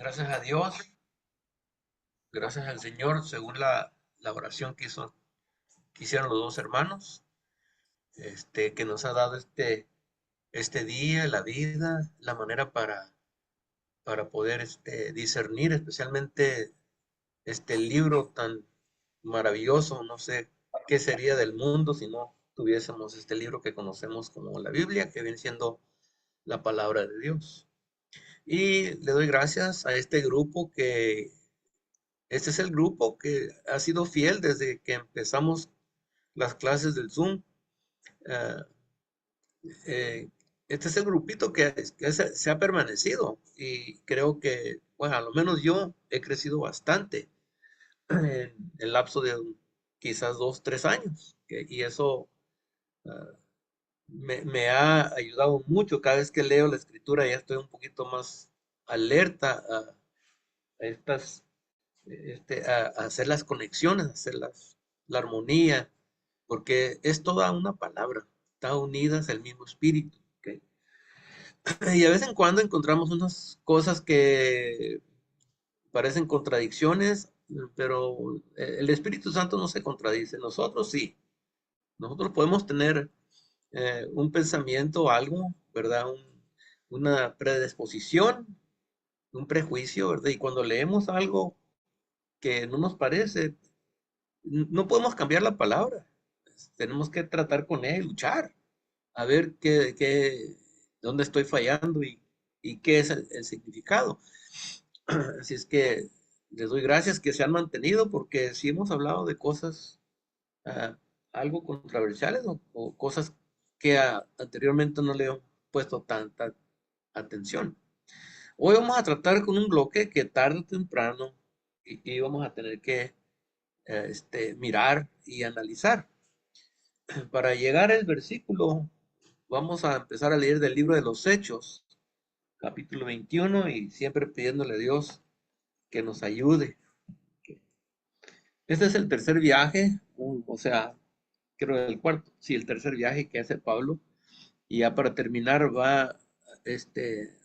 Gracias a Dios, gracias al Señor, según la oración que hicieron los dos hermanos, que nos ha dado este día, la vida, la manera para poder discernir, especialmente este libro tan maravilloso. No sé qué sería del mundo si no tuviésemos este libro que conocemos como la Biblia, que viene siendo la palabra de Dios. Y le doy gracias a este grupo este es el grupo que ha sido fiel desde que empezamos las clases del Zoom. Ah, eh, este es el grupito que se ha permanecido y creo que, bueno, a lo menos yo he crecido bastante en el lapso de quizás 2, 3 años. Y eso ah, me ha ayudado mucho. Cada vez que leo la escritura ya estoy un poquito más alerta a estas a hacer las conexiones, a hacer la armonía, porque es toda una palabra, está unidas al mismo espíritu. ¿Ok? Y de vez en cuando encontramos unas cosas que parecen contradicciones, pero el Espíritu Santo no se contradice, nosotros sí, nosotros podemos tener un pensamiento, algo, ¿verdad? Una predisposición, un prejuicio, ¿verdad? Y cuando leemos algo que no nos parece, no podemos cambiar la palabra. Tenemos que tratar con ella y luchar, a ver dónde estoy fallando y qué es el significado. Así es que les doy gracias que se han mantenido porque sí hemos hablado de cosas ah, algo controversiales o cosas que anteriormente no le he puesto tanta atención. Hoy vamos a tratar con un bloque que tarde o temprano y vamos a tener que mirar y analizar. Para llegar al versículo, vamos a empezar a leer del libro de los Hechos, capítulo 21, y siempre pidiéndole a Dios que nos ayude. Este es el tercer viaje, o sea, creo el cuarto, sí, el tercer viaje que hace Pablo, y ya para terminar va este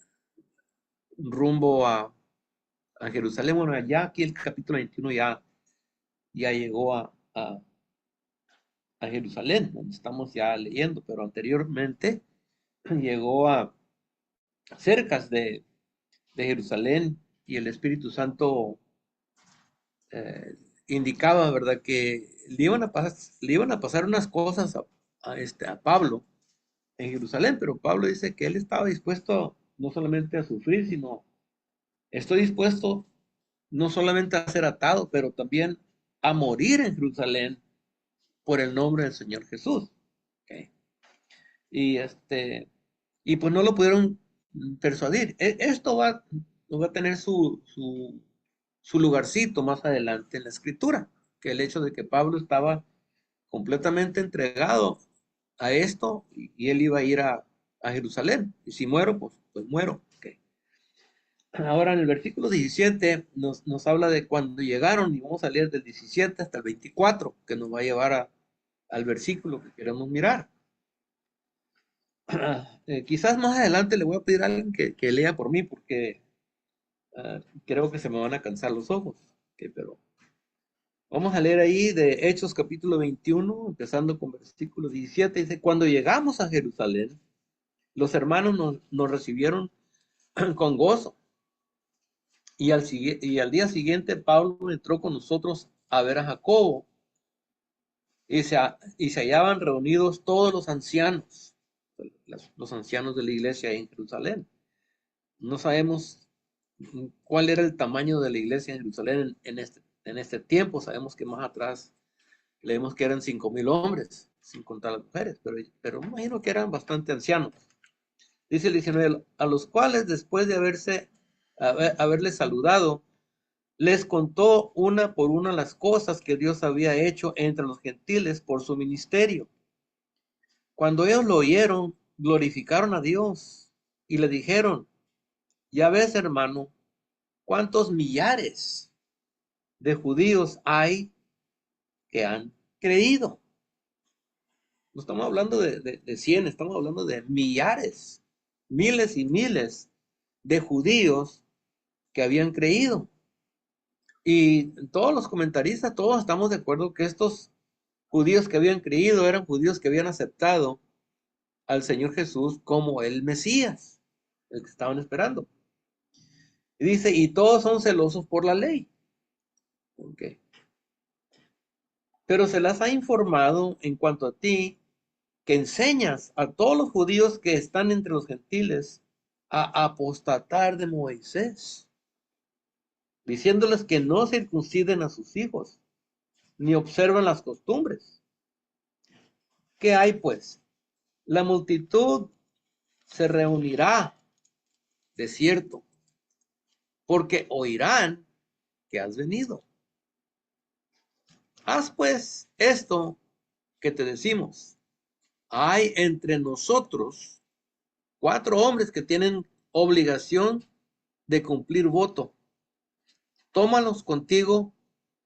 rumbo a Jerusalén. Bueno, ya aquí el capítulo 21 ya llegó a Jerusalén, donde estamos ya leyendo, pero anteriormente llegó a cerca de Jerusalén y el Espíritu Santo eh, indicaba, ¿verdad?, que le iban a pasar unas cosas a Pablo en Jerusalén, pero Pablo dice que él estaba dispuesto no solamente a sufrir, sino estoy dispuesto no solamente a ser atado, pero también a morir en Jerusalén por el nombre del Señor Jesús. ¿Ok? Y y pues no lo pudieron persuadir. Esto va a tener su lugarcito más adelante en la escritura, que el hecho de que Pablo estaba completamente entregado a esto y él iba a ir a Jerusalén. Y si muero, pues muero. Okay. Ahora en el versículo 17 nos habla de cuando llegaron, y vamos a leer del 17 hasta el 24, que nos va a llevar al versículo que queremos mirar. Quizás más adelante le voy a pedir a alguien que lea por mí porque creo que se me van a cansar los ojos. Okay, pero vamos a leer ahí de Hechos capítulo 21, empezando con versículo 17. Dice, cuando llegamos a Jerusalén, los hermanos nos recibieron con gozo. Y al día siguiente Pablo entró con nosotros a ver a Jacobo y se hallaban reunidos todos los ancianos, los ancianos de la iglesia en Jerusalén. No sabemos cuál era el tamaño de la iglesia en Jerusalén en este tiempo. Sabemos que más atrás leemos que eran 5,000 hombres, sin contar las mujeres, pero me imagino que eran bastante ancianos. Dice el 19, a los cuales después de haberles saludado, les contó una por una las cosas que Dios había hecho entre los gentiles por su ministerio. Cuando ellos lo oyeron, glorificaron a Dios y le dijeron, ya ves, hermano, cuántos millares de judíos hay que han creído. No estamos hablando de 100, estamos hablando de millares, miles y miles de judíos que habían creído. Y todos los comentaristas, todos estamos de acuerdo que estos judíos que habían creído eran judíos que habían aceptado al Señor Jesús como el Mesías, el que estaban esperando. Y dice, y todos son celosos por la ley. Okay. Pero se las ha informado en cuanto a ti, que enseñas a todos los judíos que están entre los gentiles a apostatar de Moisés, diciéndoles que no circunciden a sus hijos, ni observan las costumbres. ¿Qué hay pues? La multitud se reunirá, de cierto, porque oirán que has venido. Haz pues esto que te decimos. Hay entre nosotros 4 hombres que tienen obligación de cumplir voto. Tómalos contigo,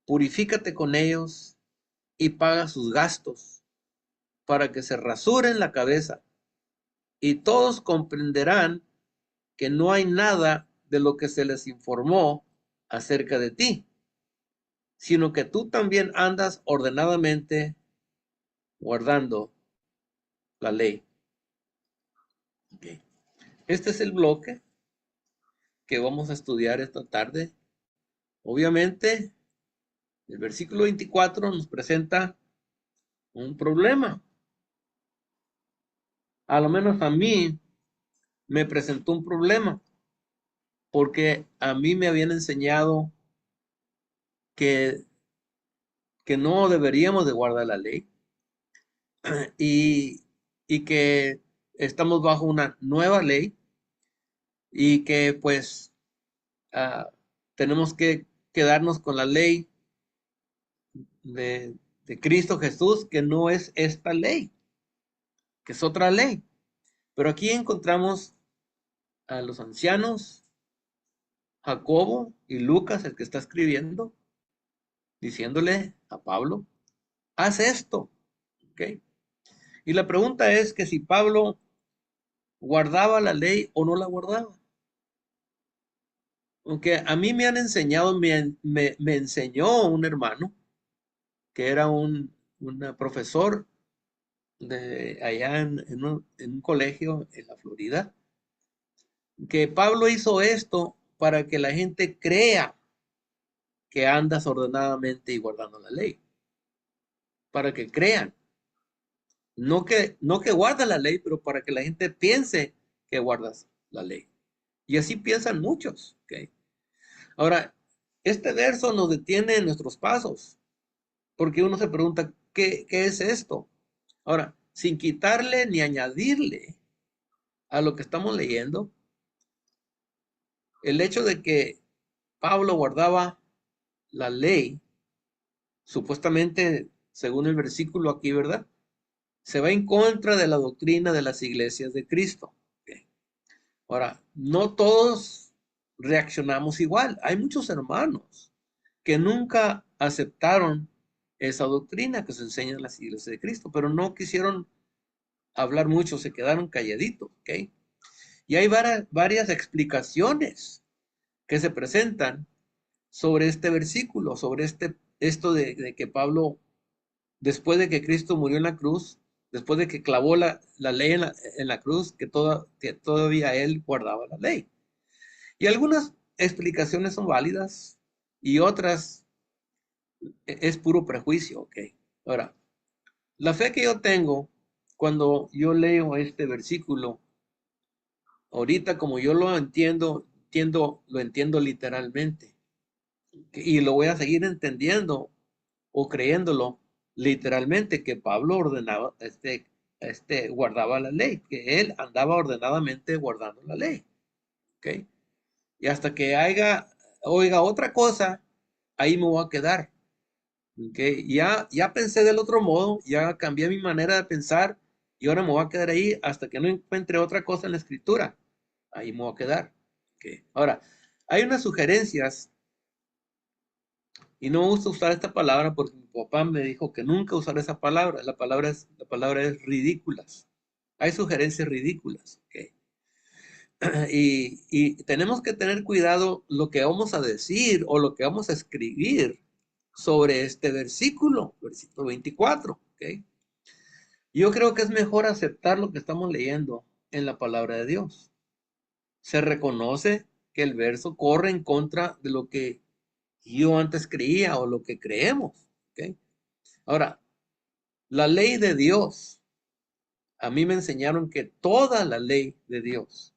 purifícate con ellos y paga sus gastos para que se rasuren la cabeza, y todos comprenderán que no hay nada de lo que se les informó acerca de ti, sino que tú también andas ordenadamente guardando la ley. Okay. Este es el bloque que vamos a estudiar esta tarde. Obviamente, el versículo 24 nos presenta un problema. A lo menos a mí me presentó un problema, porque a mí me habían enseñado que, que no deberíamos de guardar la ley y, y que estamos bajo una nueva ley y que pues tenemos que quedarnos con la ley de Cristo Jesús, que no es esta ley, que es otra ley. Pero aquí encontramos a los ancianos, Jacobo y Lucas, el que está escribiendo, diciéndole a Pablo, haz esto. ¿Okay? Y la pregunta es que si Pablo guardaba la ley o no la guardaba. Aunque a mí me han enseñado, me enseñó un hermano que era un profesor de allá en un colegio en la Florida, que Pablo hizo esto para que la gente crea que andas ordenadamente y guardando la ley, para que crean, no que guardas la ley, pero para que la gente piense que guardas la ley. Y así piensan muchos. ¿Okay? Ahora, este verso nos detiene en nuestros pasos, porque uno se pregunta, ¿qué es esto? Ahora, sin quitarle ni añadirle a lo que estamos leyendo, el hecho de que Pablo guardaba la ley, supuestamente, según el versículo aquí, ¿verdad? Se va en contra de la doctrina de las iglesias de Cristo. Okay. Ahora, no todos reaccionamos igual. Hay muchos hermanos que nunca aceptaron esa doctrina que se enseña en las iglesias de Cristo, pero no quisieron hablar mucho, se quedaron calladitos. ¿Okay? Y hay varias explicaciones que se presentan sobre este versículo, sobre esto de que Pablo, después de que Cristo murió en la cruz, después de que clavó la ley en la cruz, que todavía él guardaba la ley. Y algunas explicaciones son válidas y otras es puro prejuicio. ¿Ok? Ahora, la fe que yo tengo cuando yo leo este versículo, ahorita como yo lo lo entiendo literalmente. Y lo voy a seguir entendiendo o creyéndolo literalmente, que Pablo ordenaba, guardaba la ley, que él andaba ordenadamente guardando la ley. ¿Okay? Y hasta que oiga otra cosa, ahí me voy a quedar. ¿Okay? Ya pensé del otro modo, ya cambié mi manera de pensar y ahora me voy a quedar ahí hasta que no encuentre otra cosa en la escritura. Ahí me voy a quedar. ¿Okay? Ahora, hay unas sugerencias. Y no me gusta usar esta palabra porque mi papá me dijo que nunca usar esa palabra. La palabra es ridículas. Hay sugerencias ridículas. ¿Okay? Y tenemos que tener cuidado lo que vamos a decir o lo que vamos a escribir sobre este versículo 24. ¿Ok? Yo creo que es mejor aceptar lo que estamos leyendo en la palabra de Dios. Se reconoce que el verso corre en contra de lo que yo antes creía o lo que creemos. ¿Ok? Ahora, la ley de Dios, a mí me enseñaron que toda la ley de Dios,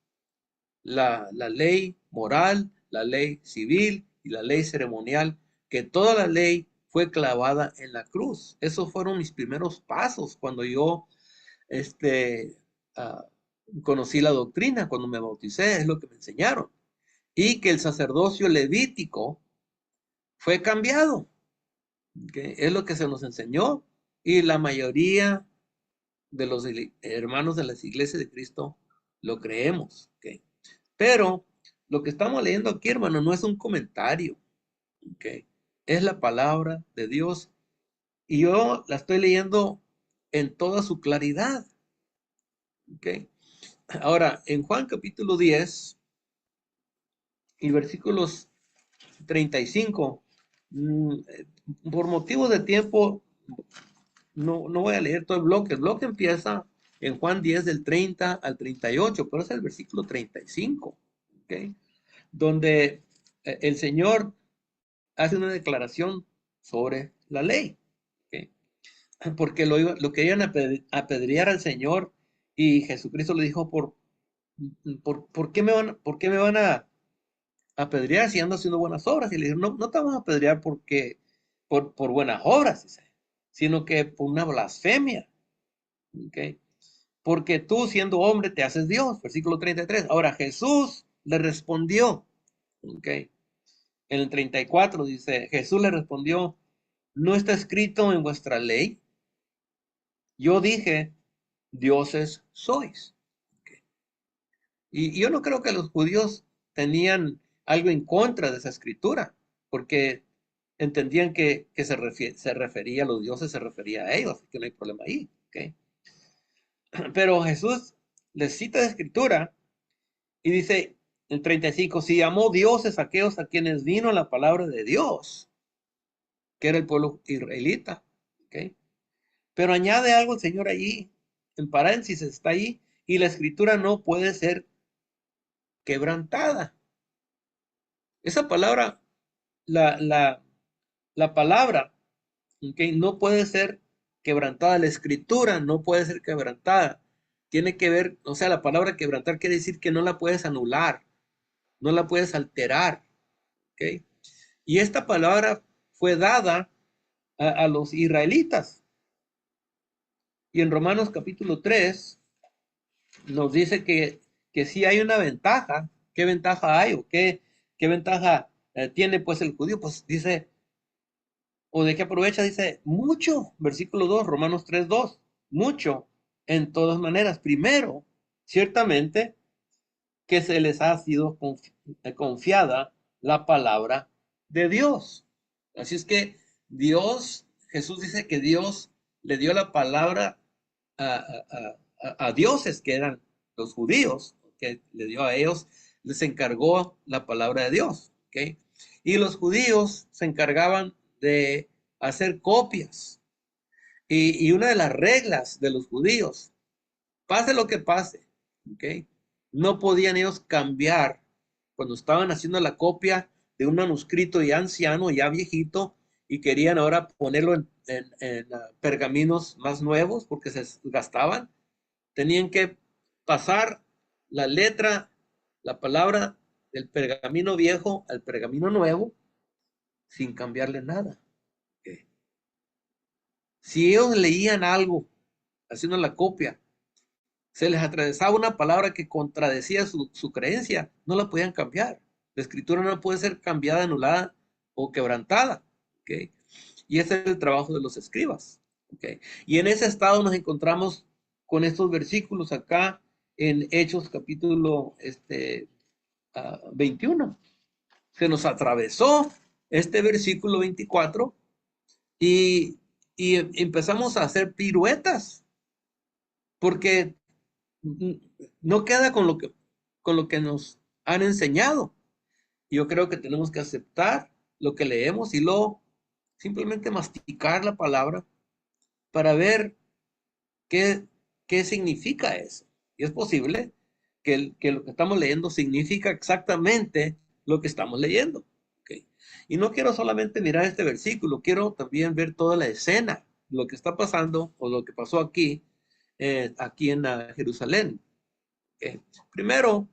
la ley moral, la ley civil y la ley ceremonial, que toda la ley fue clavada en la cruz. Esos fueron mis primeros pasos cuando yo este, ah, conocí la doctrina, cuando me bauticé, es lo que me enseñaron. Y que el sacerdocio levítico fue cambiado, ¿ok? Es lo que se nos enseñó y la mayoría de los hermanos de las iglesias de Cristo lo creemos, ¿ok? Pero lo que estamos leyendo aquí, hermano, no es un comentario, ¿ok? Es la palabra de Dios y yo la estoy leyendo en toda su claridad, ¿ok? Ahora, en Juan capítulo 10 y versículos 35, por motivos de tiempo, no voy a leer todo el bloque. El bloque empieza en Juan 10 del 30 al 38, pero es el versículo 35, ¿ok? Donde el Señor hace una declaración sobre la ley, ¿ok? Porque lo querían apedrear al Señor y Jesucristo le dijo, ¿por qué me van a apedrear si ando haciendo buenas obras? Y le dijeron, no te vamos a apedrear por buenas obras, dice, sino que por una blasfemia, ¿ok? Porque tú siendo hombre te haces Dios, versículo 33. Ahora Jesús le respondió, ¿ok? En el 34 dice, Jesús le respondió, ¿no está escrito en vuestra ley? Yo dije, dioses sois. Y yo no creo que los judíos tenían algo en contra de esa escritura, porque entendían que se refería a los dioses, se refería a ellos, así que no hay problema ahí. ¿Ok? Pero Jesús les cita de escritura y dice el 35, si llamó dioses a aquellos a quienes vino la palabra de Dios, que era el pueblo israelita. ¿Ok? Pero añade algo el Señor allí, en paréntesis está ahí, y la escritura no puede ser quebrantada. Esa palabra, la, la, la palabra, ¿okay? No puede ser quebrantada, la escritura no puede ser quebrantada. Tiene que ver, o sea, la palabra quebrantar quiere decir que no la puedes anular, no la puedes alterar, ¿ok? Y esta palabra fue dada a los israelitas. Y en Romanos capítulo 3 nos dice que sí hay una ventaja. ¿Qué ventaja hay o qué ventaja tiene pues el judío? Pues dice, o de qué aprovecha, dice, mucho, versículo 2 Romanos 3:2, mucho en todas maneras. Primero, ciertamente que se les ha sido confiada la palabra de Dios. Así es que Dios, Jesús dice que Dios le dio la palabra a dioses que eran los judíos, que le dio a ellos, les encargó la palabra de Dios, ¿ok? Y los judíos se encargaban de hacer copias. Y una de las reglas de los judíos, pase lo que pase, ¿ok? No podían ellos cambiar cuando estaban haciendo la copia de un manuscrito ya anciano, ya viejito, y querían ahora ponerlo en pergaminos más nuevos porque se gastaban. Tenían que pasar la letra, la palabra del pergamino viejo al pergamino nuevo sin cambiarle nada. ¿Ok? Si ellos leían algo haciendo la copia, se les atravesaba una palabra que contradecía su creencia, no la podían cambiar. La escritura no puede ser cambiada, anulada o quebrantada. ¿Ok? Y ese es el trabajo de los escribas. ¿Ok? Y en ese estado nos encontramos con estos versículos acá en Hechos capítulo 21. Se nos atravesó este versículo 24 y, y empezamos a hacer piruetas porque no queda con lo que con lo que nos han enseñado. Yo creo que tenemos que aceptar lo que leemos y luego simplemente masticar la palabra para ver qué, qué significa eso. Y es posible que lo que estamos leyendo significa exactamente lo que estamos leyendo. ¿Okay? Y no quiero solamente mirar este versículo, quiero también ver toda la escena, lo que está pasando o lo que pasó aquí, aquí en Jerusalén. ¿Okay? Primero,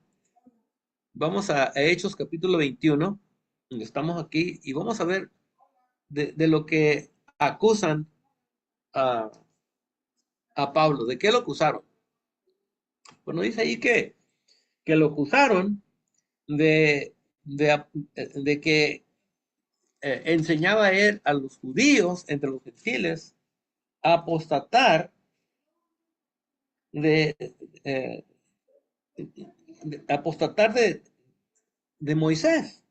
vamos a Hechos capítulo 21, donde estamos aquí, y vamos a ver de lo que acusan a, a Pablo. ¿De qué lo acusaron? Bueno, dice ahí que lo acusaron de que enseñaba a él a los judíos entre los gentiles a apostatar de, eh, apostatar de Moisés.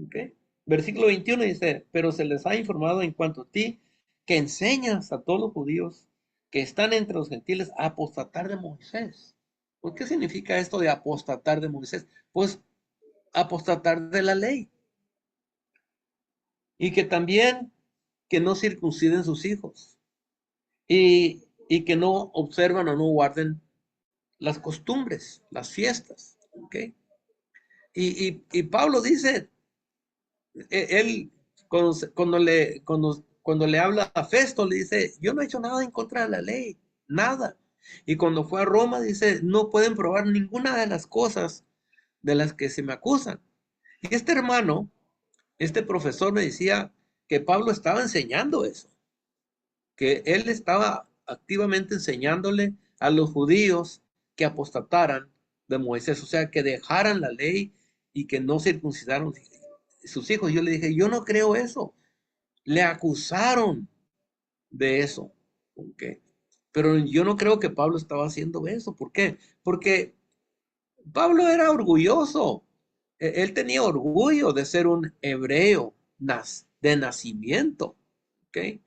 ¿Okay? Versículo 21 dice, pero se les ha informado en cuanto a ti que enseñas a todos los judíos que están entre los gentiles a apostatar de Moisés. ¿Por qué significa esto de apostatar de Moisés? Pues apostatar de la ley. Y que también que no circunciden sus hijos. Y que no observan o no guarden las costumbres, las fiestas. ¿Okay? Y Pablo dice, él cuando le habla a Festo, le dice, yo no he hecho nada en contra de la ley, nada. Y cuando fue a Roma, dice, no pueden probar ninguna de las cosas de las que se me acusan. Y este hermano, este profesor me decía que Pablo estaba enseñando eso, que él estaba activamente enseñándole a los judíos que apostataran de Moisés, o sea, que dejaran la ley y que no circuncidaron sus hijos. Yo le dije, yo no creo eso. Le acusaron de eso. ¿Okay? Pero yo no creo que Pablo estaba haciendo eso. ¿Por qué? Porque Pablo era orgulloso. Él tenía orgullo de ser un hebreo de nacimiento. ¿Okay?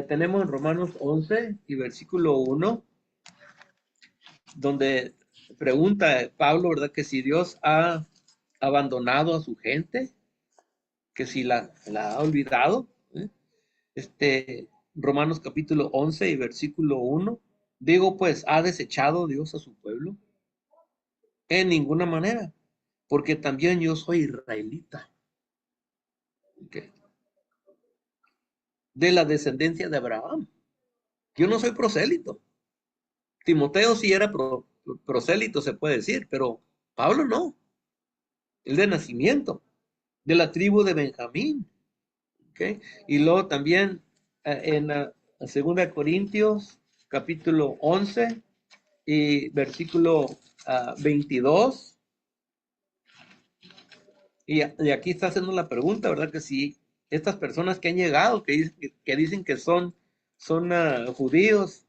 Tenemos en Romanos 11 y versículo 1, donde pregunta Pablo, ¿verdad? Que si Dios ha abandonado a su gente, que si la ha olvidado. Romanos capítulo 11 y versículo 1. Digo, pues, ¿ha desechado Dios a su pueblo? En ninguna manera, porque también yo soy israelita. ¿Okay? De la descendencia de Abraham. Yo no soy prosélito. Timoteo sí era prosélito, se puede decir, pero Pablo no. El de nacimiento, de la tribu de Benjamín. ¿Okay? Y luego también en la segunda Corintios, capítulo 11 y versículo 22. Y aquí está haciendo la pregunta, ¿verdad? Que si estas personas que han llegado, que dicen que son judíos,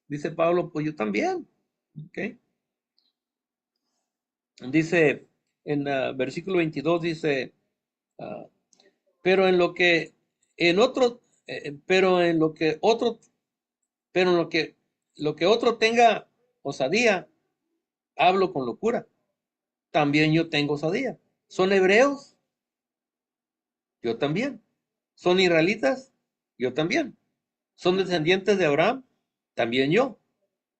dice Pablo, pues yo también. ¿Okay? Dice en versículo 22, dice, uh, pero en lo que en otro, pero en lo que otro, pero en lo que otro tenga osadía, hablo con locura. También yo tengo osadía. ¿Son hebreos? Yo también. ¿Son israelitas? Yo también. ¿Son descendientes de Abraham? También yo.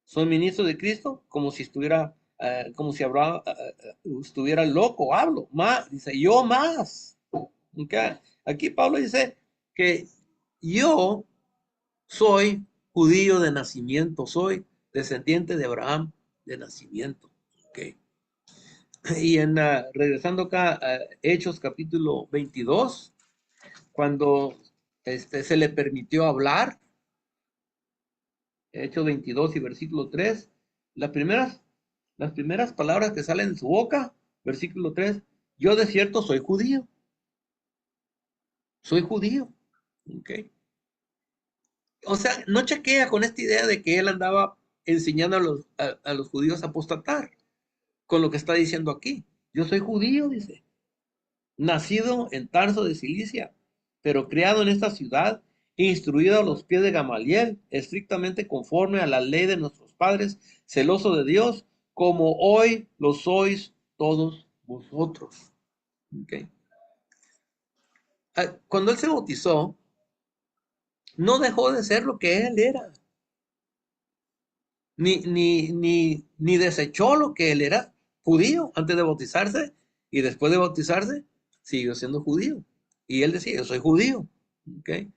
¿Son ministros de Cristo? Como si estuviera, como si Abraham estuviera loco, hablo. Más, dice, yo más. ¿Okay? Aquí Pablo dice que yo soy judío de nacimiento, soy descendiente de Abraham de nacimiento. ¿Okay? Y regresando acá a Hechos capítulo 22, cuando se le permitió hablar, Hechos 22 y versículo 3, las primeras palabras que salen de su boca, versículo 3, yo de cierto soy judío. ¿Okay? O sea, no chequea con esta idea de que él andaba enseñando a los judíos a apostatar con lo que está diciendo aquí. Yo soy judío, dice, nacido en Tarso de Cilicia, pero criado en esta ciudad, instruido a los pies de Gamaliel, estrictamente conforme a la ley de nuestros padres, celoso de Dios, como hoy lo sois todos vosotros. ¿Okay? Cuando él se bautizó, no dejó de ser lo que él era, ni desechó lo que él era, judío, antes de bautizarse, y después de bautizarse, siguió siendo judío. Y él decía, yo soy judío. ¿Okay?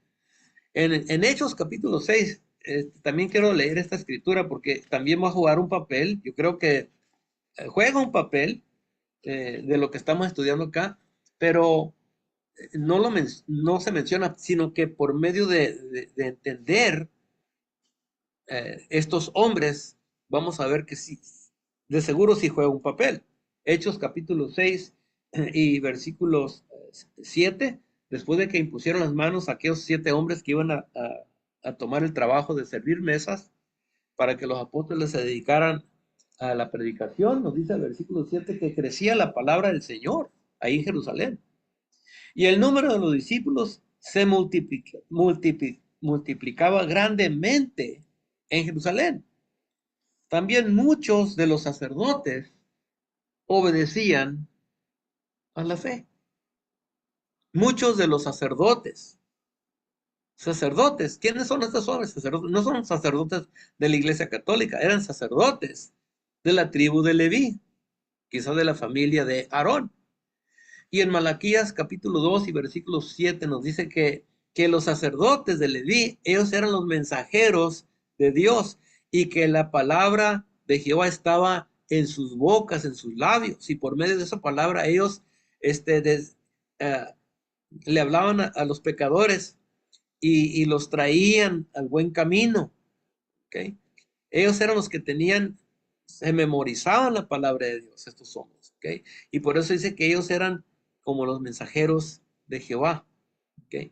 En Hechos capítulo 6, también quiero leer esta escritura porque también va a jugar un papel, yo creo que juega un papel de lo que estamos estudiando acá, pero no se menciona, sino que por medio de entender estos hombres, vamos a ver que sí, de seguro sí juega un papel. Hechos capítulo 6 y versículos 7, después de que impusieron las manos a aquellos 7 hombres que iban a tomar el trabajo de servir mesas para que los apóstoles se dedicaran a la predicación, nos dice el versículo 7 que crecía la palabra del Señor ahí en Jerusalén. Y el número de los discípulos se multiplicaba grandemente en Jerusalén. También muchos de los sacerdotes obedecían a la fe. Muchos de los sacerdotes. ¿Quiénes son estos hombres? Sacerdotes. No son sacerdotes de la Iglesia Católica, eran sacerdotes de la tribu de Leví, quizás de la familia de Aarón. Y en Malaquías capítulo 2 y versículo 7 nos dice que los sacerdotes de Leví, ellos eran los mensajeros de Dios y que la palabra de Jehová estaba en sus bocas, en sus labios, y por medio de esa palabra ellos uh, le hablaban a los pecadores y los traían al buen camino. ¿Okay? Ellos eran los que se memorizaban la palabra de Dios, estos hombres. ¿Okay? Y por eso dice que ellos eran como los mensajeros de Jehová. ¿Okay?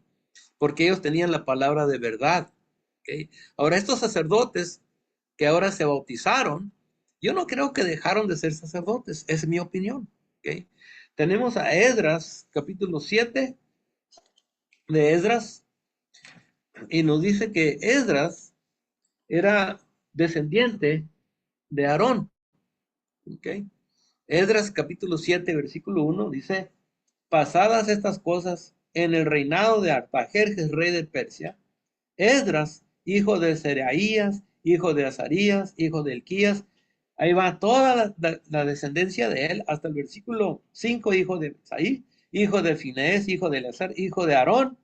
Porque ellos tenían la palabra de verdad. ¿Okay? Ahora, estos sacerdotes que ahora se bautizaron, yo no creo que dejaron de ser sacerdotes, es mi opinión. ¿Okay? Tenemos a Esdras, capítulo 7 de Esdras, y nos dice que Esdras era descendiente de Aarón. ¿Okay? Esdras capítulo 7, versículo 1 dice, pasadas estas cosas, en el reinado de Artajerjes, rey de Persia, Esdras, hijo de Seraías, hijo de Azarías, hijo de Elquías, ahí va toda la descendencia de él, hasta el versículo 5, hijo de Saí, hijo de Finés, hijo de Eleazar, hijo de Aarón,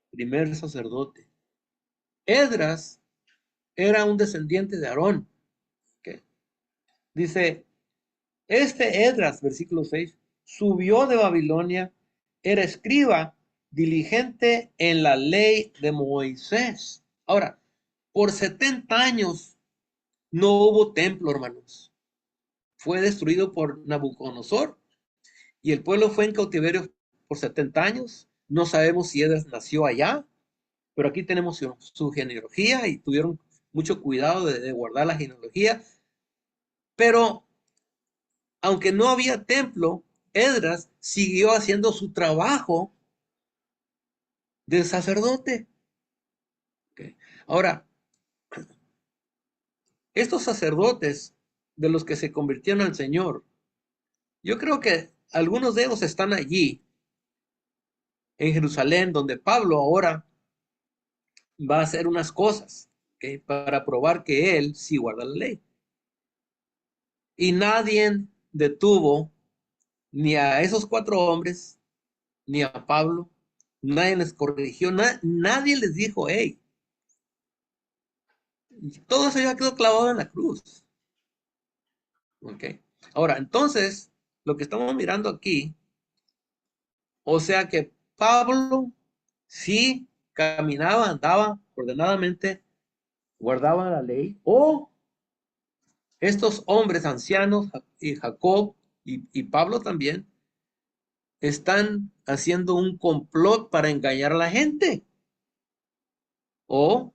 primer sacerdote. Esdras era un descendiente de Aarón. ¿Okay? Dice, este Esdras, versículo 6, subió de Babilonia, era escriba diligente en la ley de Moisés. Ahora, por 70 años no hubo templo, hermanos. Fue destruido por Nabucodonosor y el pueblo fue en cautiverio por 70 años. No sabemos si Esdras nació allá, pero aquí tenemos su genealogía y tuvieron mucho cuidado de guardar la genealogía. Pero aunque no había templo, Esdras siguió haciendo su trabajo de sacerdote. Okay. Ahora, estos sacerdotes de los que se convirtieron al Señor, yo creo que algunos de ellos están allí, en Jerusalén, donde Pablo ahora va a hacer unas cosas, ¿okay? Para probar que él sí guarda la ley. Y nadie detuvo ni a esos 4 hombres, ni a Pablo, nadie les corrigió, nadie les dijo, hey, todo eso ya quedó clavado en la cruz. ¿Okay? Ahora, entonces, lo que estamos mirando aquí, o sea que Pablo sí caminaba, andaba ordenadamente, guardaba la ley, o estos hombres ancianos, y Jacob y Pablo también, están haciendo un complot para engañar a la gente, o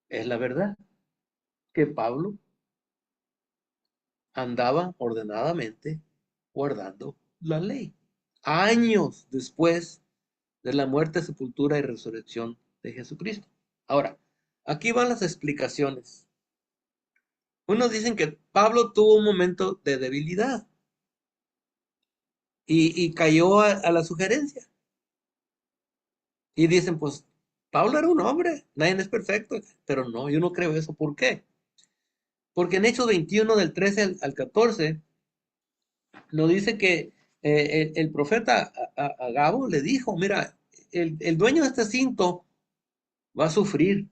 es la verdad que Pablo andaba ordenadamente guardando la ley. Años después de la muerte, sepultura y resurrección de Jesucristo. Ahora, aquí van las explicaciones. Unos dicen que Pablo tuvo un momento de debilidad. y cayó a la sugerencia. Y dicen, pues, Pablo era un hombre, nadie es perfecto, pero no, yo no creo eso. ¿Por qué? Porque en Hechos 21, del 13 al 14, nos dice que el profeta Agabo le dijo, mira, el dueño de este cinto va a sufrir.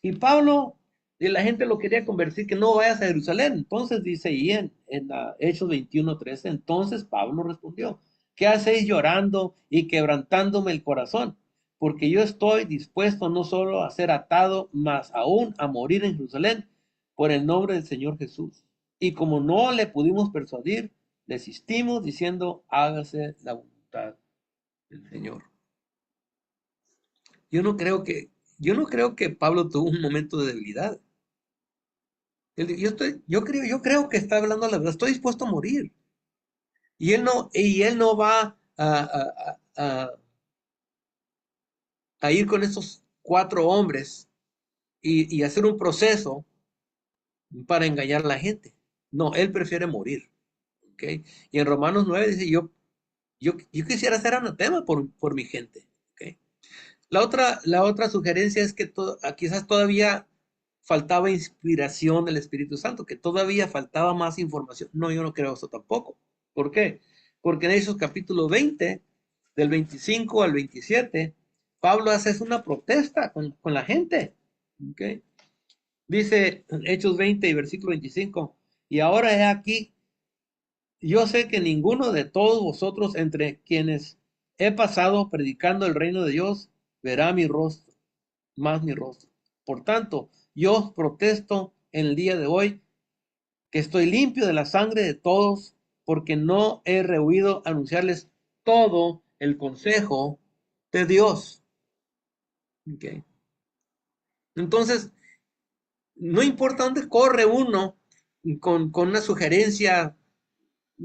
Y Pablo, y la gente lo quería convertir, que no vayas a Jerusalén. Entonces dice ahí en Hechos 21:13, entonces Pablo respondió, ¿qué hacéis llorando y quebrantándome el corazón? Porque yo estoy dispuesto no solo a ser atado, mas aún a morir en Jerusalén por el nombre del Señor Jesús. Y como no le pudimos persuadir, desistimos diciendo, hágase la voluntad del Señor. Yo no creo que, yo no creo que Pablo tuvo un momento de debilidad. Yo creo que está hablando la verdad. Estoy dispuesto a morir. Y él no va a ir con esos 4 hombres y hacer un proceso para engañar a la gente. No, él prefiere morir. ¿Ok? Y en Romanos 9 dice, yo quisiera ser anatema por mi gente. ¿Ok? La otra sugerencia es que quizás todavía faltaba inspiración del Espíritu Santo, que todavía faltaba más información. No, yo no creo eso tampoco. ¿Por qué? Porque en Hechos capítulo 20, del 25 al 27, Pablo hace una protesta con la gente. ¿Okay? Dice Hechos 20 y versículo 25, y ahora he aquí, yo sé que ninguno de todos vosotros entre quienes he pasado predicando el reino de Dios verá mi rostro más mi rostro. Por tanto, yo os protesto en el día de hoy que estoy limpio de la sangre de todos, porque no he rehuido anunciarles todo el consejo de Dios. ¿Okay? Entonces, no importa dónde corre uno con una sugerencia,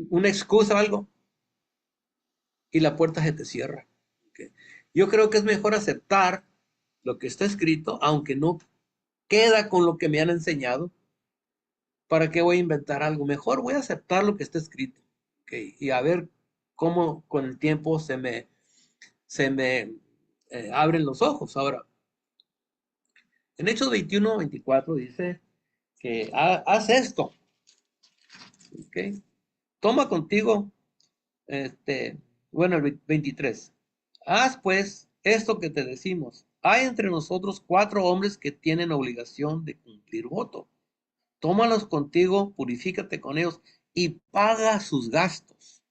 una excusa o algo, y la puerta se te cierra. ¿Okay? Yo creo que es mejor aceptar lo que está escrito, aunque no queda con lo que me han enseñado. ¿Para qué voy a inventar algo? Mejor voy a aceptar lo que está escrito. ¿Okay? Y a ver cómo con el tiempo se me abren los ojos. Ahora, en Hechos 21:24 dice que haz esto. ¿Okay? Toma contigo, bueno, el 23. Haz pues esto que te decimos. Hay entre nosotros 4 hombres que tienen obligación de cumplir voto. Tómalos contigo, purifícate con ellos y paga sus gastos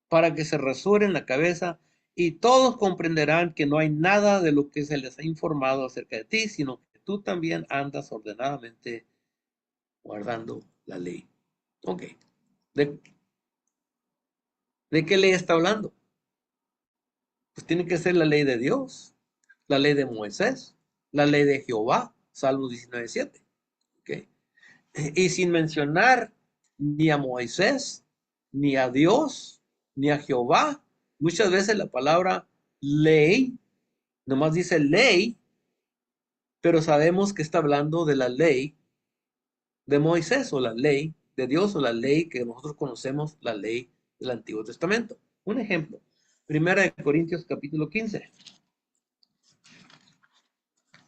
para que se rasuren la cabeza y todos comprenderán que no hay nada de lo que se les ha informado acerca de ti, sino que tú también andas ordenadamente guardando la ley. Ok. ¿De, de qué ley está hablando? Pues tiene que ser la ley de Dios, la ley de Moisés, la ley de Jehová, Salmos 19:7. Ok. Y sin mencionar ni a Moisés, ni a Dios, ni a Jehová. Muchas veces la palabra ley, nomás dice ley, pero sabemos que está hablando de la ley de Moisés o la ley de Dios o la ley que nosotros conocemos, la ley del Antiguo Testamento. Un ejemplo, Primera de Corintios capítulo 15.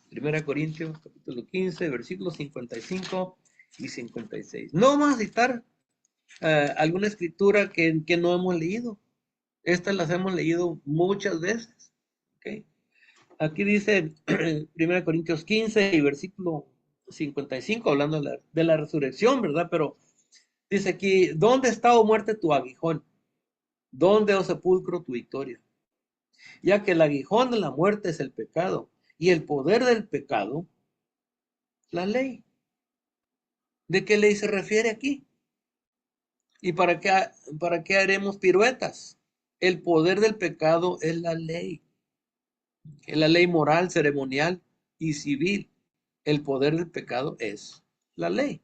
Primera de Corintios capítulo 15, versículos 55 y 56. No vamos a citar alguna escritura que no hemos leído. Estas las hemos leído muchas veces. ¿Okay? Aquí dice 1 Corintios 15 y versículo 55, hablando de la resurrección, ¿verdad? Pero dice aquí, ¿dónde está, oh muerte, tu aguijón? ¿Dónde, oh sepulcro, tu victoria? Ya que el aguijón de la muerte es el pecado, y el poder del pecado, la ley. ¿De qué ley se refiere aquí? ¿Y para qué haremos piruetas? El poder del pecado es la ley. Es la ley moral, ceremonial y civil. El poder del pecado es la ley.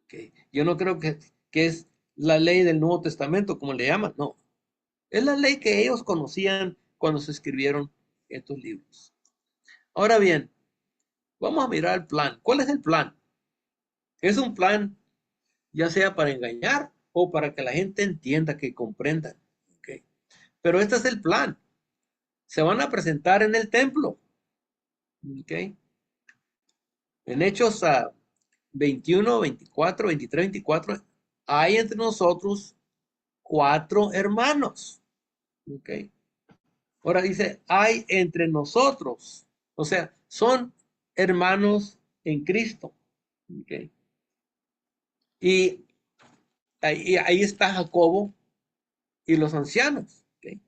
¿Okay? Yo no creo que es la ley del Nuevo Testamento, como le llaman, no. Es la ley que ellos conocían cuando se escribieron estos libros. Ahora bien, vamos a mirar el plan. ¿Cuál es el plan? Es un plan ya sea para engañar o para que la gente entienda, que comprenda. ¿Okay? Pero este es el plan. Se van a presentar en el templo. ¿Okay? En Hechos 21, 24, 23, 24, hay entre nosotros 4 hermanos. ¿Okay? Ahora dice, hay entre nosotros. O sea, son hermanos en Cristo. ¿Okay? Y ahí está Jacobo y los ancianos. ¿Okay?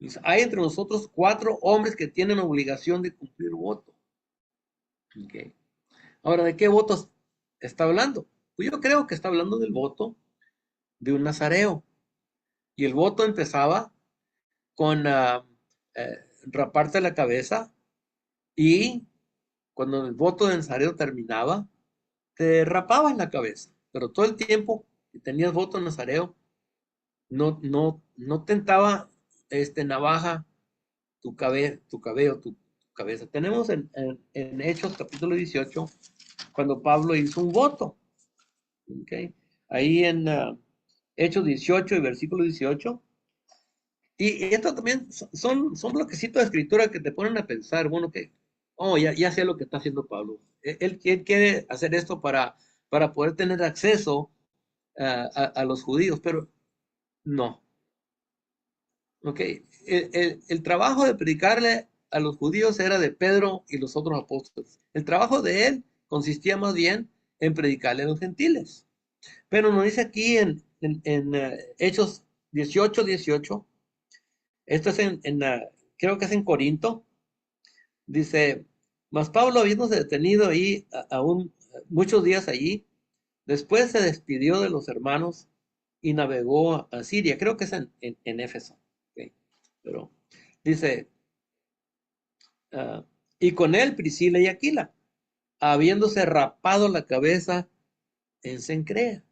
Dice, hay entre nosotros 4 hombres que tienen obligación de cumplir voto. ¿Okay? Ahora, ¿de qué votos está hablando? Pues yo creo que está hablando del voto de un nazareo. Y el voto empezaba con raparte la cabeza, y cuando el voto de nazareo terminaba, te rapaban la cabeza. Pero todo el tiempo que tenías voto de nazareo, no tentaba navaja tu cabello, tu cabeza. Tenemos en Hechos capítulo 18, cuando Pablo hizo un voto. ¿Okay? Ahí en Hechos 18 y versículo 18. Y esto también son bloquecitos de escritura que te ponen a pensar, bueno, que, oh, ya sé lo que está haciendo Pablo. Él quiere hacer esto para poder tener acceso a los judíos, pero no. ¿Ok? El trabajo de predicarle a los judíos era de Pedro y los otros apóstoles. El trabajo de él consistía más bien en predicarle a los gentiles. Pero nos dice aquí en Hechos 18, 18. Esto es creo que es en Corinto. Dice, mas Pablo, habiéndose detenido ahí aún muchos días allí, después se despidió de los hermanos y navegó a Siria. Creo que es en Éfeso. ¿Okay? Pero dice, ah, y con él Priscila y Aquila, habiéndose rapado la cabeza en Cencrea.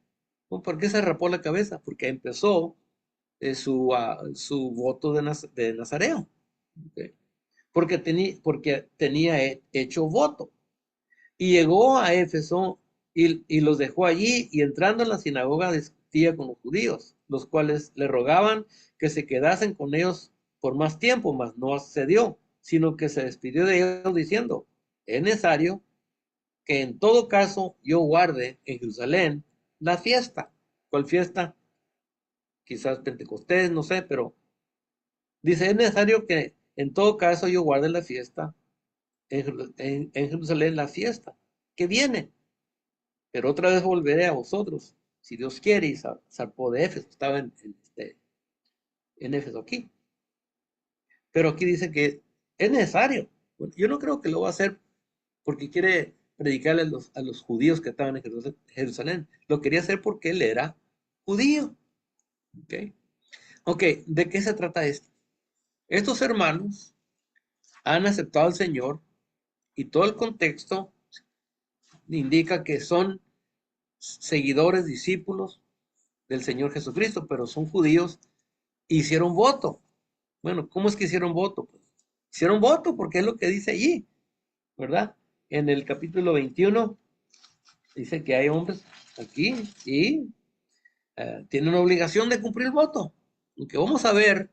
¿Por qué se rapó la cabeza? Porque empezó su voto de Nazareo. ¿Okay? Porque tenía hecho voto. Y llegó a Éfeso y los dejó allí, y entrando en la sinagoga discutía con los judíos, los cuales le rogaban que se quedasen con ellos por más tiempo, mas no accedió, sino que se despidió de ellos diciendo, es necesario que en todo caso yo guarde en Jerusalén la fiesta. ¿Cuál fiesta? Quizás Pentecostés, no sé, pero dice, es necesario que en todo caso yo guarde la fiesta en Jerusalén, la fiesta que viene, pero otra vez volveré a vosotros, si Dios quiere. Y zarpó de Éfeso, estaba en Éfeso aquí, pero aquí dice que es necesario. Bueno, yo no creo que lo va a hacer porque quiere predicarle a los judíos que estaban en Jerusalén. Lo quería hacer porque él era judío. ¿Okay? Ok, ¿de qué se trata esto? Estos hermanos han aceptado al Señor, y todo el contexto indica que son seguidores, discípulos del Señor Jesucristo, pero son judíos, hicieron voto. Bueno, ¿cómo es que hicieron voto? Pues, hicieron voto porque es lo que dice allí, ¿verdad? En el capítulo 21 dice que hay hombres aquí y tienen una obligación de cumplir el voto. Aunque vamos a ver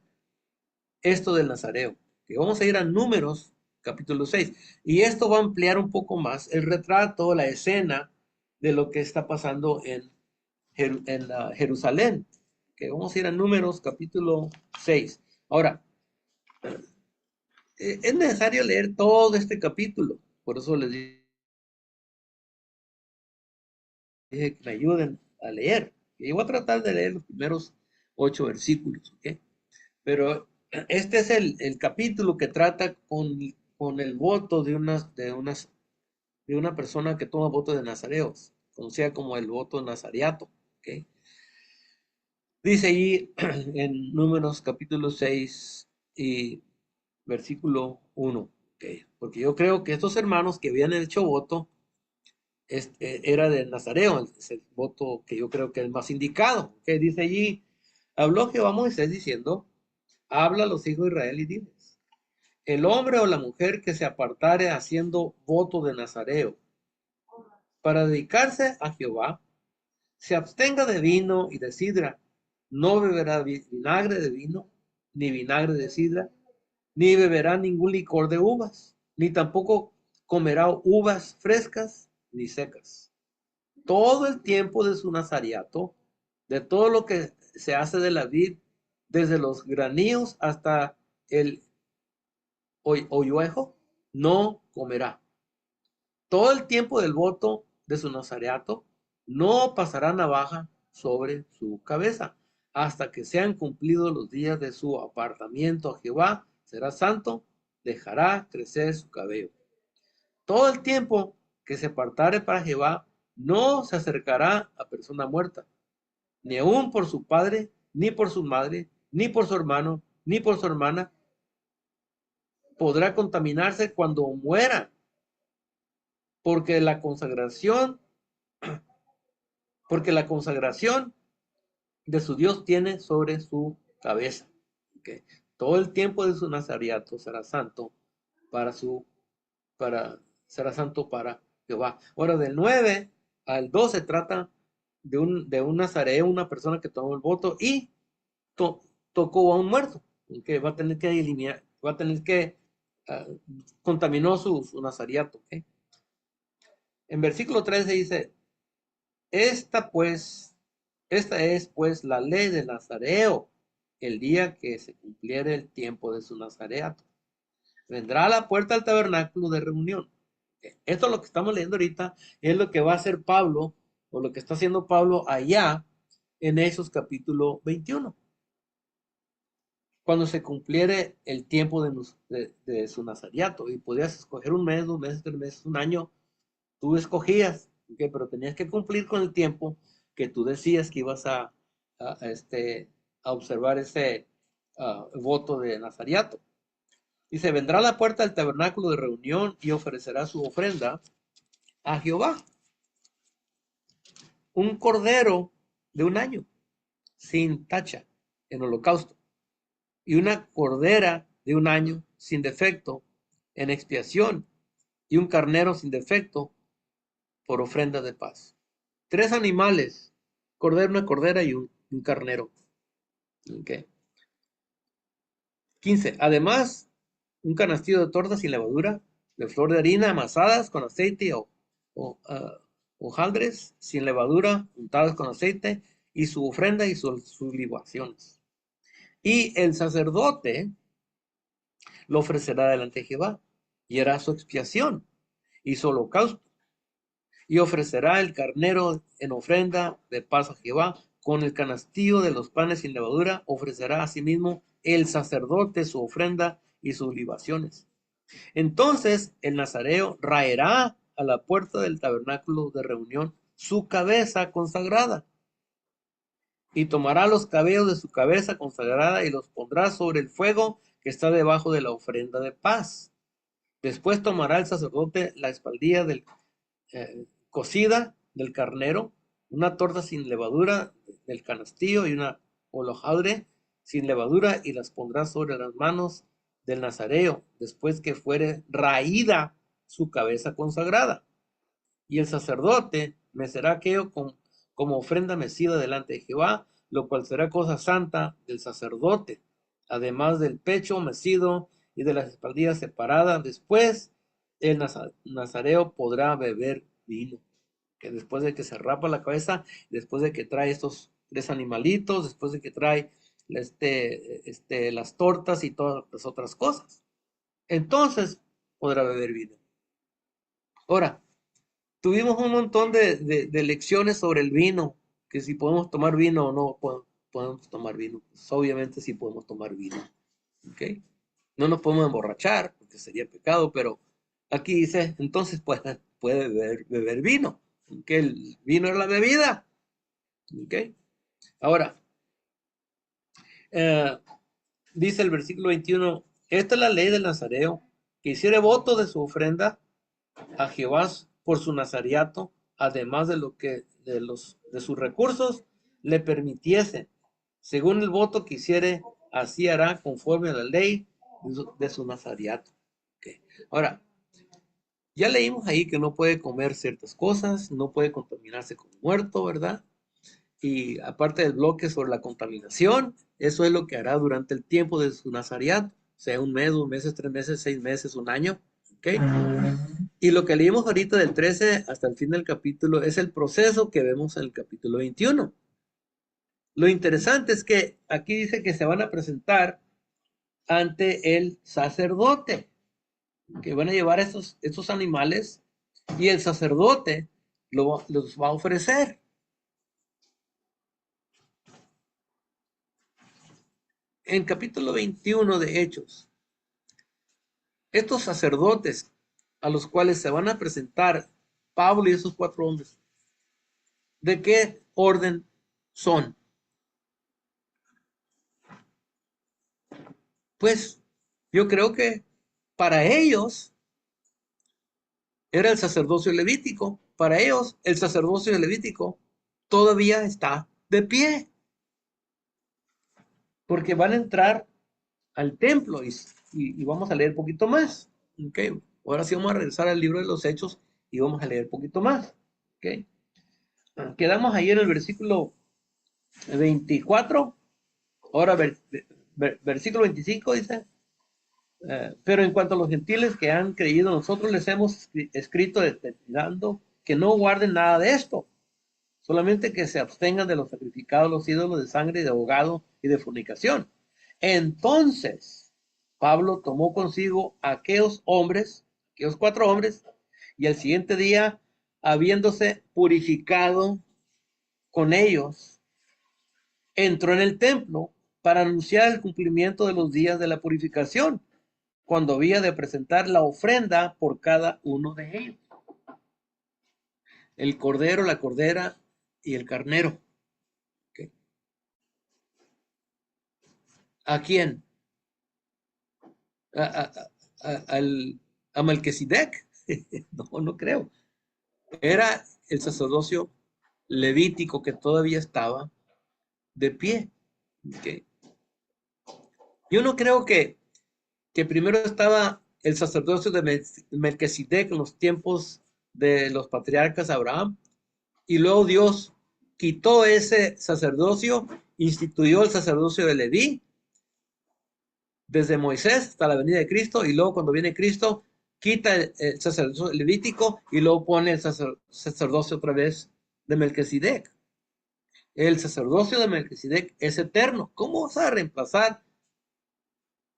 esto del Nazareo, que vamos a ir a Números capítulo 6, y esto va a ampliar un poco más el retrato, la escena de lo que está pasando en Jerusalén, que vamos a ir a Números capítulo 6. Ahora, es necesario leer todo este capítulo, por eso les dije que me ayuden a leer. Y voy a tratar de leer los primeros 8 versículos, ¿ok? Pero este es el capítulo que trata con el voto de una persona que toma voto de nazareos, conocida como el voto nazareato, ¿ok? Dice ahí en Números capítulo 6 y versículo 1, ¿okay? Porque yo creo que estos hermanos que habían hecho voto era de Nazareo, es el voto que yo creo que es el más indicado. ¿Okay? Dice allí, habló Jehová a Moisés diciendo, habla a los hijos de Israel y diles, el hombre o la mujer que se apartare haciendo voto de Nazareo para dedicarse a Jehová, se abstenga de vino y de sidra, no beberá vinagre de vino, ni vinagre de sidra, ni beberá ningún licor de uvas, ni tampoco comerá uvas frescas ni secas. Todo el tiempo de su nazariato, de todo lo que se hace de la vid, desde los graníos hasta el hoyuejo, no comerá. Todo el tiempo del voto de su nazareato, no pasará navaja sobre su cabeza, hasta que sean cumplidos los días de su apartamiento a Jehová, será santo, dejará crecer su cabello. Todo el tiempo que se apartare para Jehová, no se acercará a persona muerta, ni aun por su padre, ni por su madre, ni por su hermano, ni por su hermana. Podrá contaminarse cuando muera, porque la consagración de su Dios tiene sobre su cabeza. Okay. Todo el tiempo de su nazariato será santo será santo para Jehová. Ahora, del 9 al 12 trata de un nazareo, una persona que tomó el voto y tocó a un muerto, que va a tener que eliminar, va a tener que contaminó su nazariato. Okay. En versículo 13 dice, esta es pues la ley del nazareo, el día que se cumpliere el tiempo de su nazareato. Vendrá a la puerta del tabernáculo de reunión. Esto es lo que estamos leyendo ahorita, es lo que va a hacer Pablo, o lo que está haciendo Pablo allá en Hechos capítulo 21. Cuando se cumpliere el tiempo de su nazareato, y podías escoger un mes, 2 meses, 3 meses, un año, tú escogías, ¿okay? Pero tenías que cumplir con el tiempo que tú decías que ibas a observar ese voto de nazariato. Dice, vendrá a la puerta del tabernáculo de reunión y ofrecerá su ofrenda a Jehová. Un cordero de un año, sin tacha, en holocausto. Y una cordera de un año, sin defecto, en expiación. Y un carnero sin defecto, por ofrenda de paz. 3 animales, una cordera y un carnero. Okay. 15. Además, un canastillo de tortas sin levadura, de flor de harina amasadas con aceite o hojaldres sin levadura, untadas con aceite, y su ofrenda y sus libaciones. Y el sacerdote lo ofrecerá delante de Jehová, y hará su expiación y su holocausto, y ofrecerá el carnero en ofrenda de paz a Jehová. Con el canastillo de los panes sin levadura ofrecerá asimismo el sacerdote su ofrenda y sus libaciones. Entonces el nazareo raerá a la puerta del tabernáculo de reunión su cabeza consagrada, y tomará los cabellos de su cabeza consagrada y los pondrá sobre el fuego que está debajo de la ofrenda de paz. Después tomará el sacerdote la espaldilla cocida del carnero, una torta sin levadura del canastillo y una hojaldre sin levadura, y las pondrá sobre las manos del nazareo, después que fuere raída su cabeza consagrada. Y el sacerdote mecerá aquello como ofrenda mecida delante de Jehová, lo cual será cosa santa del sacerdote, además del pecho mecido y de las espaldillas separadas. Después el nazareo podrá beber vino, que después de que se rapa la cabeza, después de que trae estos 3 animalitos, después de que trae las tortas y todas las otras cosas, entonces podrá beber vino. Ahora, tuvimos un montón de lecciones sobre el vino, que si podemos tomar vino o no podemos tomar vino. Pues obviamente sí podemos tomar vino. ¿Okay? No nos podemos emborrachar, porque sería pecado, pero aquí dice, entonces puede beber vino. ¿Okay? El vino es la bebida. ¿Okay? Ahora, dice el versículo 21, esta es la ley del nazareo, que hiciere voto de su ofrenda a Jehová por su nazariato, además de lo que de sus recursos le permitiese, según el voto que hiciere, así hará conforme a la ley de su nazariato. Okay. Ahora, ya leímos ahí que no puede comer ciertas cosas, no puede contaminarse con muerto, ¿verdad? y aparte del bloque sobre la contaminación, eso es lo que hará durante el tiempo de su nazareato, sea un mes, 2 meses, 3 meses, 6 meses, un año, ¿ok? Y lo que leímos ahorita del 13 hasta el fin del capítulo es el proceso que vemos en el capítulo 21. Lo interesante es que aquí dice que se van a presentar ante el sacerdote, que van a llevar estos animales y el sacerdote los va a ofrecer. En capítulo 21 de Hechos, estos sacerdotes a los cuales se van a presentar Pablo y esos 4 hombres, ¿de qué orden son? Pues yo creo que para ellos era el sacerdocio levítico. Para ellos el sacerdocio levítico todavía está de pie, porque van a entrar al templo y vamos a leer un poquito más. Okay. Ahora sí vamos a regresar al libro de los Hechos y vamos a leer un poquito más. Okay. Quedamos ahí en el versículo 24. Ahora versículo 25 dice, pero en cuanto a los gentiles que han creído, nosotros les hemos escrito determinando que no guarden nada de esto, solamente que se abstengan de los sacrificados, los ídolos de sangre, de ahogado y de fornicación. Entonces, Pablo tomó consigo a aquellos hombres, aquellos 4 hombres, y al siguiente día, habiéndose purificado con ellos, entró en el templo para anunciar el cumplimiento de los días de la purificación, cuando había de presentar la ofrenda por cada uno de ellos. El cordero, la cordera y el carnero. Okay. ¿A quién? A, a Melquisedec. No, no creo. Era el sacerdocio levítico que todavía estaba de pie. Okay. Yo no creo que primero estaba el sacerdocio de Melquisedec en los tiempos de los patriarcas Abraham, y luego Dios quitó ese sacerdocio, instituyó el sacerdocio de Leví, desde Moisés hasta la venida de Cristo, y luego cuando viene Cristo, quita el sacerdocio levítico y luego pone el sacerdocio otra vez de Melquisedec. El sacerdocio de Melquisedec es eterno. ¿Cómo vas a reemplazar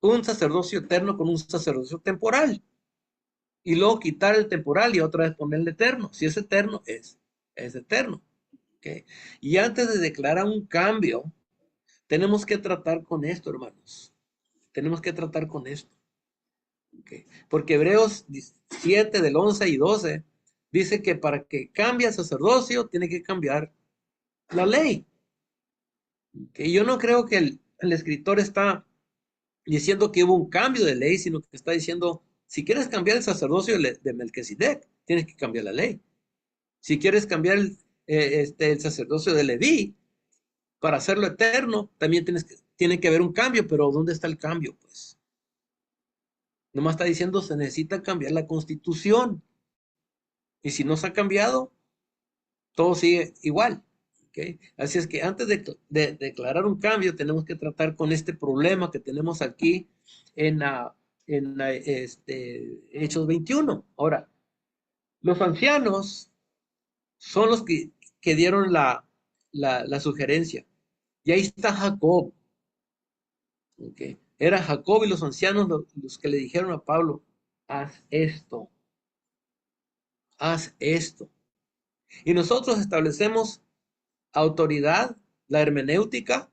un sacerdocio eterno con un sacerdocio temporal? Y luego quitar el temporal y otra vez poner el eterno. Si es eterno, es eterno. ¿Okay? Y antes de declarar un cambio, tenemos que tratar con esto, hermanos. Tenemos que tratar con esto. ¿Okay? Porque Hebreos 7 del 11 y 12 dice que para que cambie el sacerdocio tiene que cambiar la ley. ¿Okay? Yo no creo que el escritor está diciendo que hubo un cambio de ley, sino que está diciendo, si quieres cambiar el sacerdocio de Melquisedec, tienes que cambiar la ley. Si quieres cambiar el sacerdocio de Leví, para hacerlo eterno, también tiene que haber un cambio, pero ¿dónde está el cambio? Pues nomás está diciendo se necesita cambiar la constitución. Y si no se ha cambiado, todo sigue igual. ¿Okay? Así es que antes de declarar un cambio, tenemos que tratar con este problema que tenemos aquí en, Hechos 21. Ahora, los ancianos son los que dieron la sugerencia. Y ahí está Jacob. ¿Okay? Era Jacob y los ancianos los que le dijeron a Pablo, haz esto, haz esto. Y nosotros establecemos autoridad, la hermenéutica,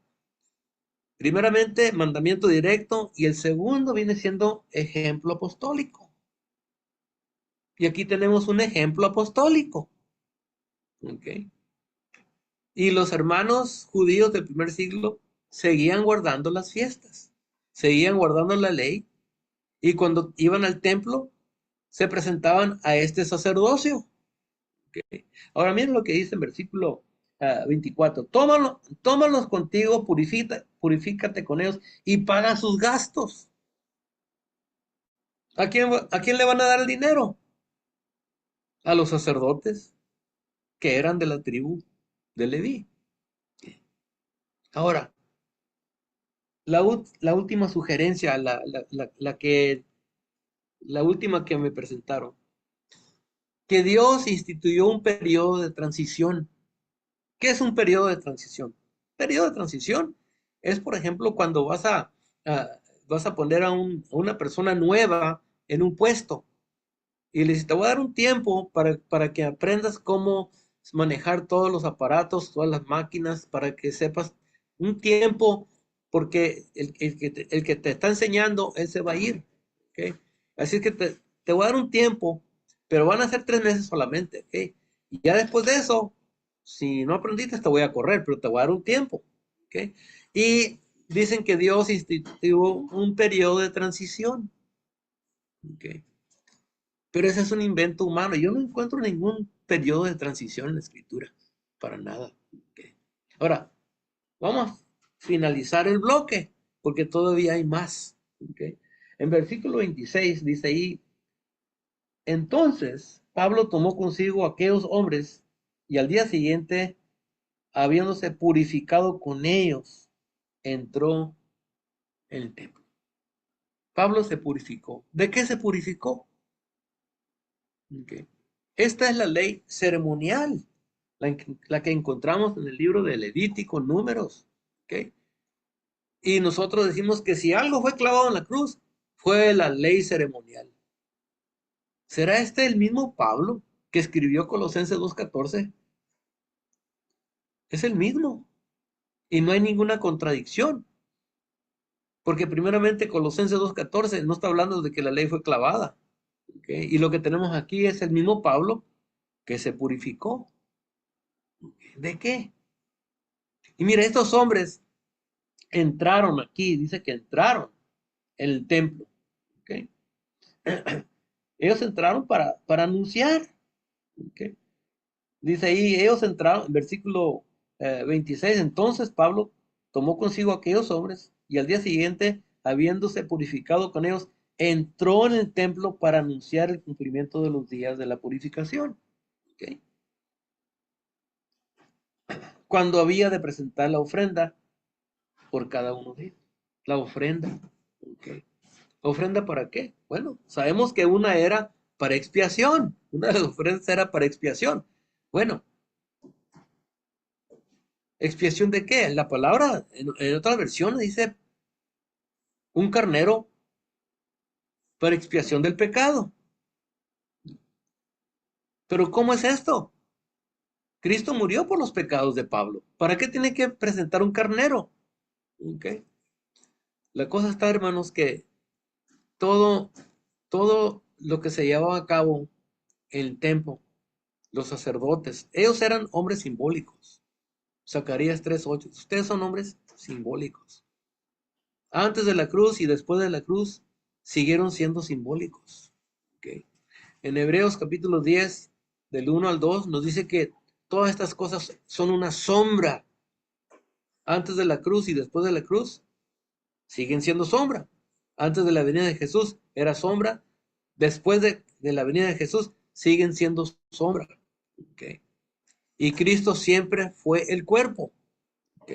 primeramente mandamiento directo y el segundo viene siendo ejemplo apostólico. Y aquí tenemos un ejemplo apostólico. ¿Okay? Y los hermanos judíos del primer siglo seguían guardando las fiestas, seguían guardando la ley y cuando iban al templo se presentaban a este sacerdocio. ¿Okay? Ahora miren lo que dice en versículo 24. Tómalos contigo, purifícate con ellos y paga sus gastos. ¿A quién le van a dar el dinero? A los sacerdotes que eran de la tribu de Leví. Ahora, la última sugerencia, la última que me presentaron, que Dios instituyó un periodo de transición. ¿Qué es un periodo de transición? Periodo de transición es, por ejemplo, cuando a- vas a poner a una persona nueva en un puesto y le dices, te voy a dar un tiempo para que aprendas cómo manejar todos los aparatos, todas las máquinas, para que sepas un tiempo, porque el que te está enseñando, él se va a ir. ¿Ok? Así que te voy a dar un tiempo, pero van a ser 3 meses solamente. ¿Ok? Y ya después de eso, si no aprendiste, te voy a correr, pero te voy a dar un tiempo. ¿Ok? Y dicen que Dios instituyó un periodo de transición. ¿Ok? Pero ese es un invento humano. Yo no encuentro ningún periodo de transición en la escritura. Para nada. ¿Ok? Ahora, vamos a finalizar el bloque, porque todavía hay más. ¿Ok? En versículo 26 dice ahí, entonces Pablo tomó consigo a aquellos hombres y al día siguiente, habiéndose purificado con ellos, entró en el templo. Pablo se purificó. ¿De qué se purificó? ¿Ok? Esta es la ley ceremonial, la que encontramos en el libro de Levítico, Números. ¿Ok? Y nosotros decimos que si algo fue clavado en la cruz, fue la ley ceremonial. ¿Será este el mismo Pablo que escribió Colosenses 2:14? Es el mismo. Y no hay ninguna contradicción. Porque primeramente Colosenses 2:14 no está hablando de que la ley fue clavada. ¿Ok? Y lo que tenemos aquí es el mismo Pablo que se purificó. ¿De qué? Y mira, estos hombres entraron aquí, dice que entraron en el templo. ¿Ok? Ellos entraron para anunciar. ¿Ok? Dice ahí, ellos entraron, en versículo 26, entonces Pablo tomó consigo a aquellos hombres y al día siguiente, habiéndose purificado con ellos, entró en el templo para anunciar el cumplimiento de los días de la purificación. ¿Ok? Cuando había de presentar la ofrenda por cada uno de ellos. La ofrenda. ¿Ok? ¿Ofrenda para qué? Bueno, sabemos que una era para expiación. Una de las ofrendas era para expiación. Bueno, ¿expiación de qué? La palabra en otras versiones dice un carnero para expiación del pecado. Pero ¿cómo es esto? Cristo murió por los pecados de Pablo. ¿Para qué tiene que presentar un carnero? ¿Ok? La cosa está, hermanos, que todo, todo lo que se llevaba a cabo en el templo, los sacerdotes, ellos eran hombres simbólicos. Zacarías 3:8. Ustedes son hombres simbólicos. Antes de la cruz y después de la cruz siguieron siendo simbólicos. ¿Ok? En Hebreos capítulo 10, del 1 al 2, nos dice que todas estas cosas son una sombra. Antes de la cruz y después de la cruz siguen siendo sombra. Antes de la venida de Jesús era sombra. Después de la venida de Jesús siguen siendo sombra. ¿Ok? Y Cristo siempre fue el cuerpo. ¿Ok?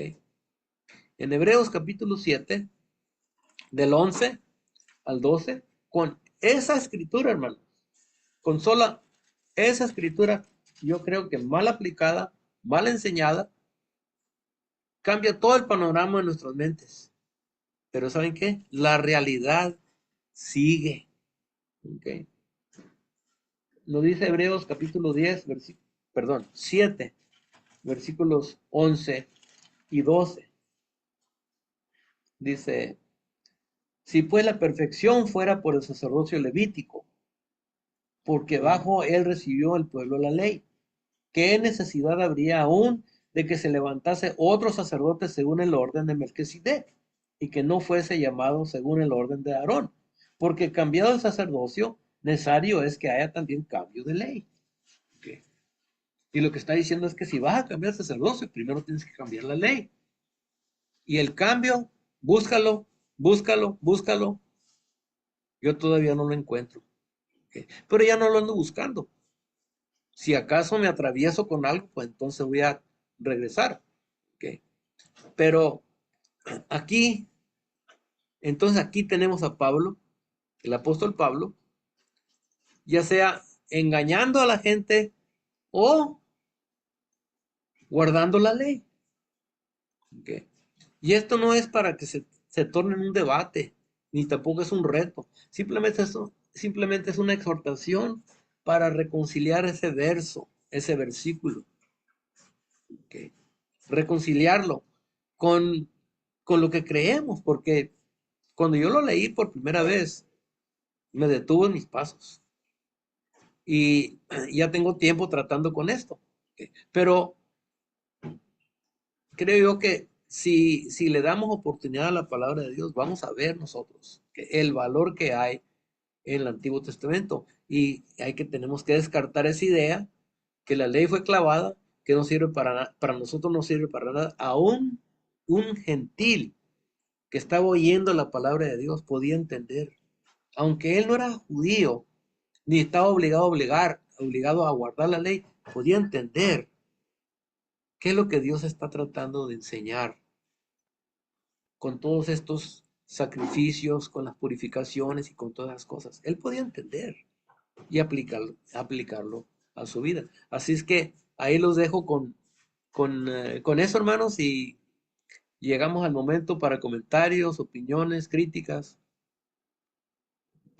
En Hebreos capítulo 7, del 11 al 12, con esa escritura, hermano, con sola esa escritura, yo creo que mal aplicada, mal enseñada, cambia todo el panorama de nuestras mentes. Pero ¿saben qué? La realidad sigue. ¿Ok? Lo dice Hebreos capítulo 10, perdón, 7, versículos 11 y 12. Dice, si pues la perfección fuera por el sacerdocio levítico, porque bajo él recibió el pueblo la ley, ¿qué necesidad habría aún de que se levantase otro sacerdote según el orden de Melquisedec y que no fuese llamado según el orden de Aarón? Porque cambiado el sacerdocio, necesario es que haya también cambio de ley. ¿Okay? Y lo que está diciendo es que si vas a cambiar el sacerdocio, primero tienes que cambiar la ley. Y el cambio, búscalo, búscalo, búscalo. Yo todavía no lo encuentro. ¿Okay? Pero ya no lo ando buscando. Si acaso me atravieso con algo, pues entonces voy a regresar. ¿Okay? Pero aquí, entonces aquí tenemos a Pablo, el apóstol Pablo, ya sea engañando a la gente o guardando la ley. ¿Ok? Y esto no es para que se torne en un debate, ni tampoco es un reto. Simplemente es una exhortación para reconciliar ese verso, ese versículo. ¿Ok? Reconciliarlo con, con lo que creemos, porque cuando yo lo leí por primera vez, me detuvo en mis pasos. Y ya tengo tiempo tratando con esto. ¿Ok? Pero creo yo que si le damos oportunidad a la palabra de Dios, vamos a ver nosotros el valor que hay en el Antiguo Testamento. Y tenemos que descartar esa idea que la ley fue clavada, que no sirve para nada, para nosotros no sirve para nada. Aún un gentil que estaba oyendo la palabra de Dios podía entender, aunque él no era judío, ni estaba obligado a guardar la ley, podía entender qué es lo que Dios está tratando de enseñar con todos estos sacrificios, con las purificaciones y con todas las cosas. Él podía entender y aplicarlo a su vida. Así es que ahí los dejo con eso, hermanos, y llegamos al momento para comentarios, opiniones, críticas.